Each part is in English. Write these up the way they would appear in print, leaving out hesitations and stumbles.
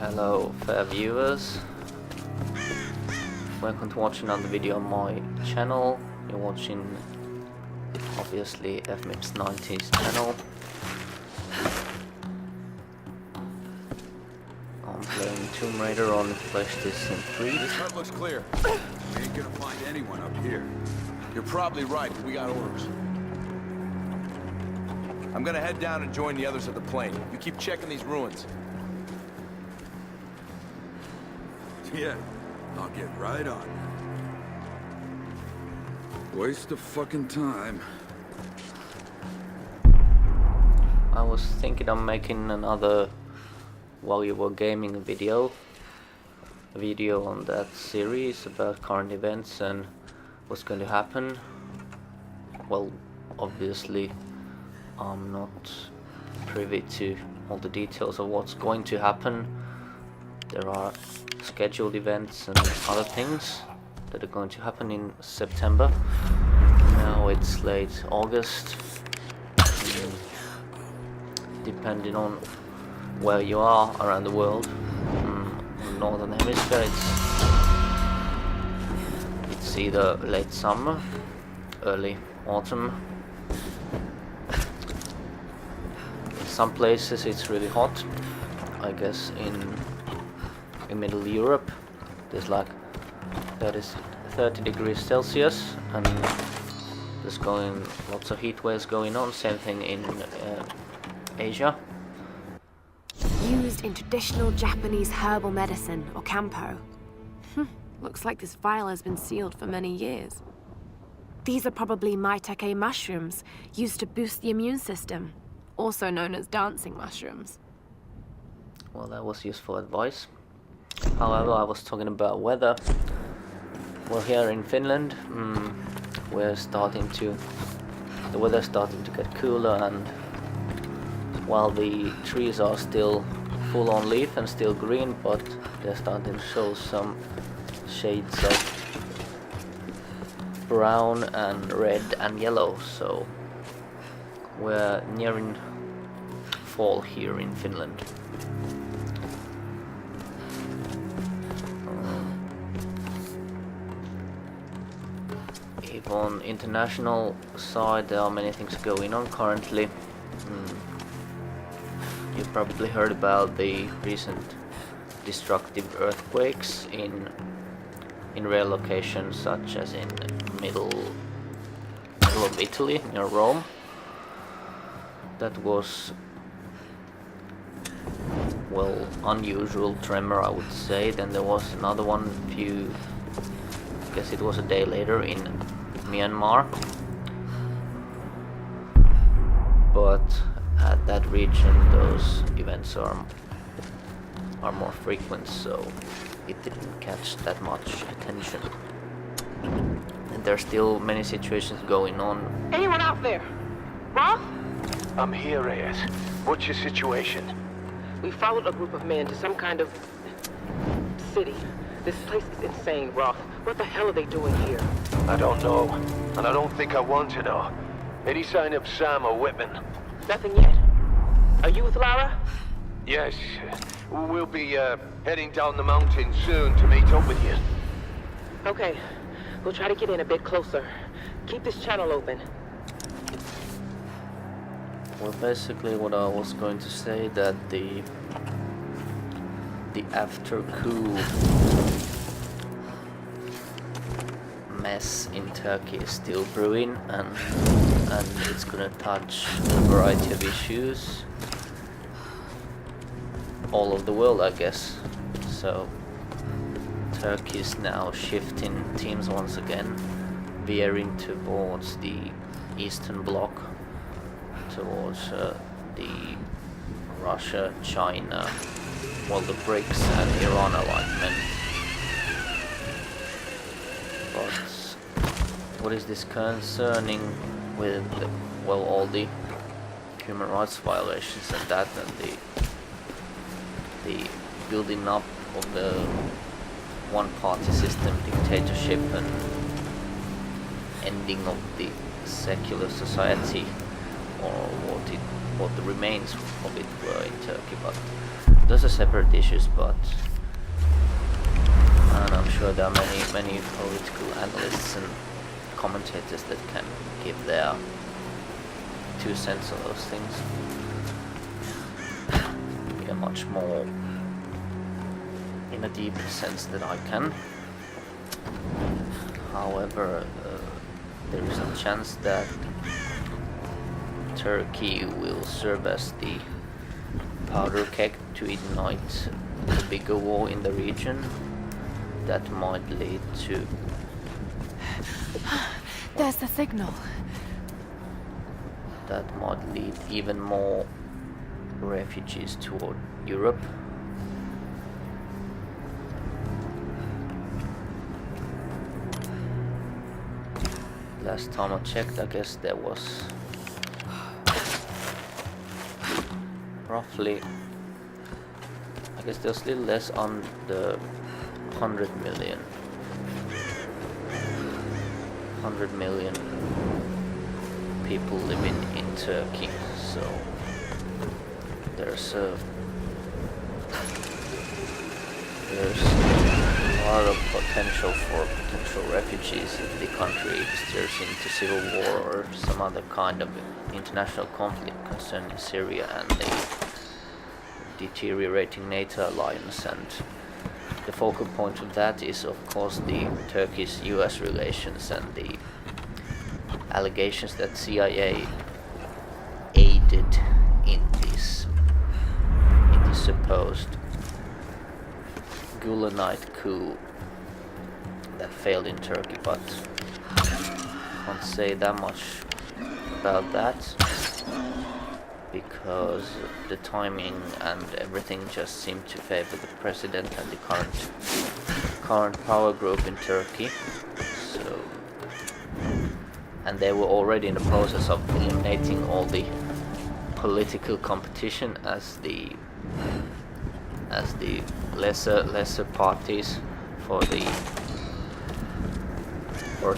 Hello fair viewers, welcome to watch another video on my channel. You're watching obviously FMIP's 90s channel. I'm playing Tomb Raider on PlayStation 3. This hut looks clear. We ain't gonna find anyone up here. You're probably right, but we got orders. I'm gonna head down and join the others at the plane. You keep checking these ruins. Yeah, I'll get right on it. Waste of fucking time. I was thinking of making another while you were gaming video. A video on that series about current events and what's going to happen. Well, obviously I'm not privy to all the details of what's going to happen. There are scheduled events and other things that are going to happen in September. Now it's late August. Depending on where you are around the world, in the northern hemisphere, it's either late summer, early autumn. In some places it's really hot. I guess in Middle Europe there's like 30 degrees Celsius and there's lots of heat waves going on. Same thing in Asia. Used in traditional Japanese herbal medicine, or kampo. Looks like this vial has been sealed for many years. These are probably maitake mushrooms, used to boost the immune system, also known as dancing mushrooms. Well, that was useful advice. However, I was talking about weather. Well, here in Finland, the weather's starting to get cooler, and while the trees are still full on leaf and still green, but they're starting to show some shades of brown and red and yellow, so we're nearing fall here in Finland. If on international side there are many things going on currently. You've probably heard about the recent destructive earthquakes in rare locations such as in middle of Italy near Rome. That was, well, unusual tremor, I would say. Then there was another one I guess it was a day later in Myanmar. But at that region those events are more frequent, so it didn't catch that much attention. And there's still many situations going on. Anyone out there? Roth? I'm here, Reyes. What's your situation? We followed a group of men to some kind of city. This place is insane, Roth. What the hell are they doing here? I don't know, and I don't think I want to know. Any sign of Sam or Whitman? Nothing yet. Are you with Lara? Yes. We'll be heading down the mountain soon to meet up with you. Okay. We'll try to get in a bit closer. Keep this channel open. Well, basically what I was going to say, that the after coup mess in Turkey is still brewing, and it's gonna touch a variety of issues all over the world, I guess. So Turkey is now shifting teams once again, veering towards the Eastern Bloc, towards the Russia, China, well, the BRICS and Iran alignment. But what is this concerning with, well, all the human rights violations and that, and the building up of the one-party system dictatorship and ending of the secular society or what the remains of it were in Turkey, but those are separate issues. But and I'm sure there are many political analysts and commentators that can give their 2 cents on those things. Yeah, much more in a deeper sense that I can. However, there is a chance that Turkey will serve as the powder keg to ignite a bigger war in the region that might lead to... There's the signal. That might lead even more refugees toward Europe. Last time I checked, I guess there was roughly, I guess there's still less on the 100 million people living in Turkey, so there's a lot of potential for potential refugees if the country steers into civil war or some other kind of international conflict concerning Syria and the deteriorating NATO alliance. And the focal point of that is of course the Turkish-US relations and the allegations that CIA aided in this supposed Gulenite coup that failed in Turkey, but can't say that much about that because the timing and everything just seemed to favor the president and the current power group in Turkey. So, and they were already in the process of eliminating all the political competition as the lesser parties for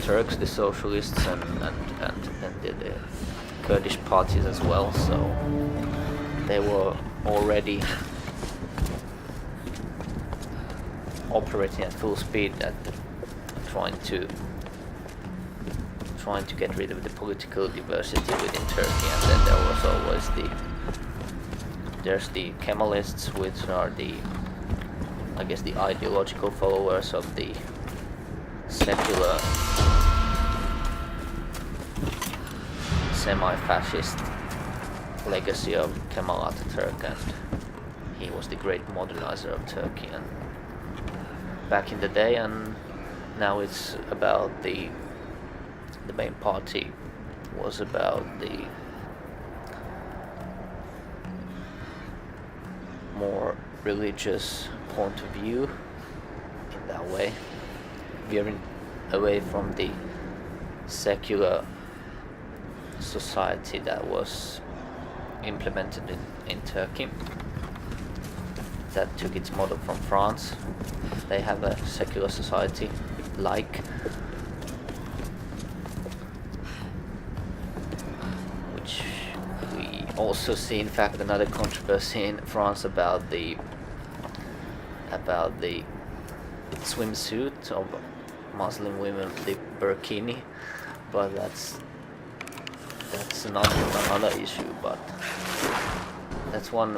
Turks, the socialists, and the Kurdish parties as well. So they were already operating at full speed at trying to get rid of the political diversity within Turkey. And then there was always there's the Kemalists, which are I guess the ideological followers of the secular semi-fascist legacy of Kemal Atatürk, and he was the great modernizer of Turkey and back in the day, and now it's about the main party was about the more religious point of view in that way, veering away from the secular society that was implemented in Turkey, that took its model from France. They have a secular society which we also see, in fact, another controversy in France about the swimsuit of Muslim women, the burkini, but that's another issue. But that's some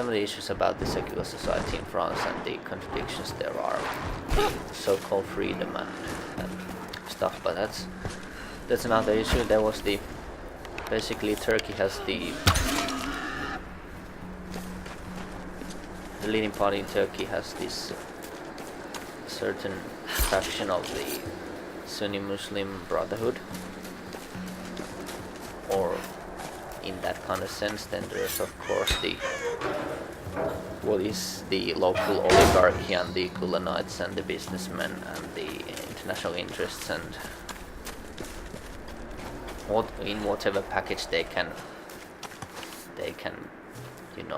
of the issues about the secular society in France and the contradictions there are, so-called freedom and stuff. But that's another issue. There was basically Turkey has the leading party in Turkey has this certain faction of the Sunni Muslim Brotherhood, or in that kind of sense. Then there's of course what is the local oligarchy and the Gulenites and the businessmen and the international interests, and in whatever package they can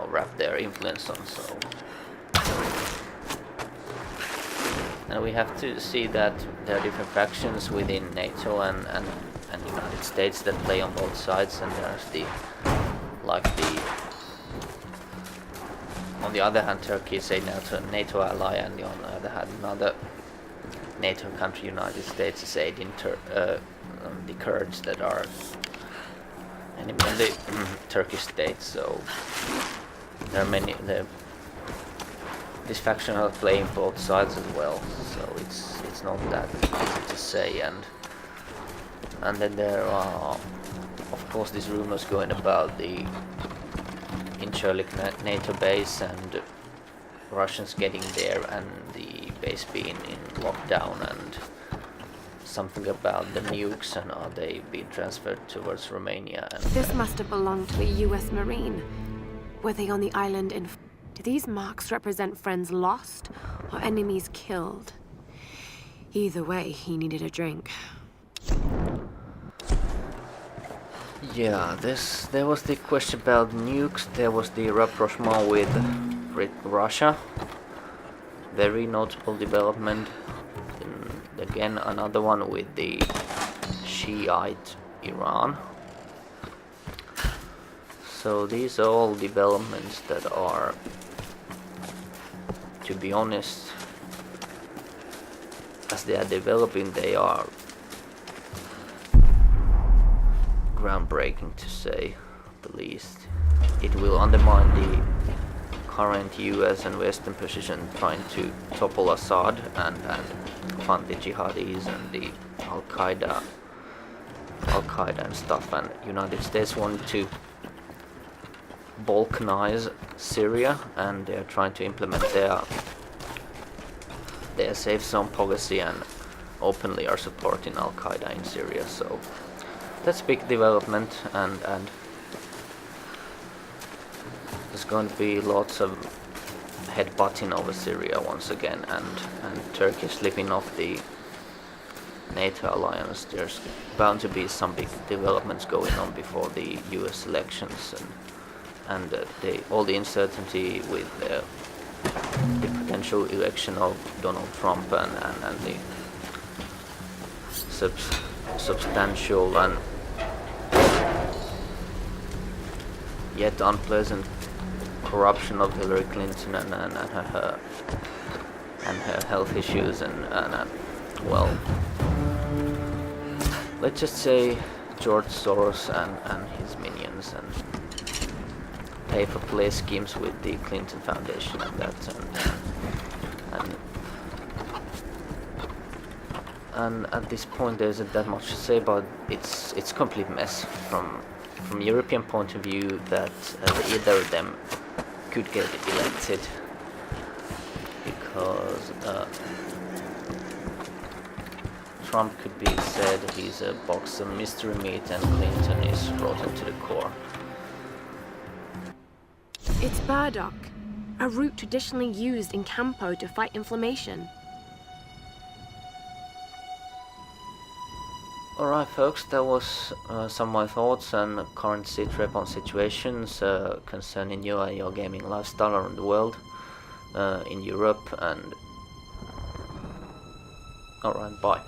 wrap their influence on. So, and we have to see that there are different factions within NATO and and United States that play on both sides, and there's the on the other hand, Turkey is a NATO ally, and on the other hand, another NATO country, United States, is aiding the Kurds that are enemy of the Turkish state. So there are many. This faction are playing both sides as well. So it's not that easy to say. And then there are, of course, these rumors going about the Incirlik NATO base and Russians getting there and the base being in lockdown, and something about the nukes and are they being transferred towards Romania. And This must have belonged to a US Marine. Were they on the island in... Do these marks represent friends lost or enemies killed? Either way, he needed a drink. yeah, there was the question about nukes. There was the rapprochement with Russia. Very notable development. And again, another one with the Shiite Iran. So these are all developments that are, to be honest, as they are developing, they are groundbreaking, to say the least. It will undermine the current US and Western position trying to topple Assad and fund the jihadis and the Al-Qaeda and stuff, and United States wanted to balkanize Syria, and they're trying to implement their safe zone policy and openly are supporting Al-Qaeda in Syria. So that's a big development, and there's going to be lots of headbutting over Syria once again, and Turkey slipping off the NATO alliance. There's bound to be some big developments going on before the US elections, and all the uncertainty with the potential election of Donald Trump and the substantial and yet unpleasant corruption of Hillary Clinton and her health issues and well, let's just say George Soros and his minions and pay-for-play schemes with the Clinton Foundation and that, and at this point there isn't that much to say about it's a complete mess from European point of view, that either of them could get elected, because Trump could be said he's a box of mystery meat and Clinton is rotten to the core. It's burdock, a root traditionally used in Campo to fight inflammation. Alright folks, that was some of my thoughts and current sit-rep on situations concerning you and your gaming lifestyle around the world, in Europe, and alright, bye.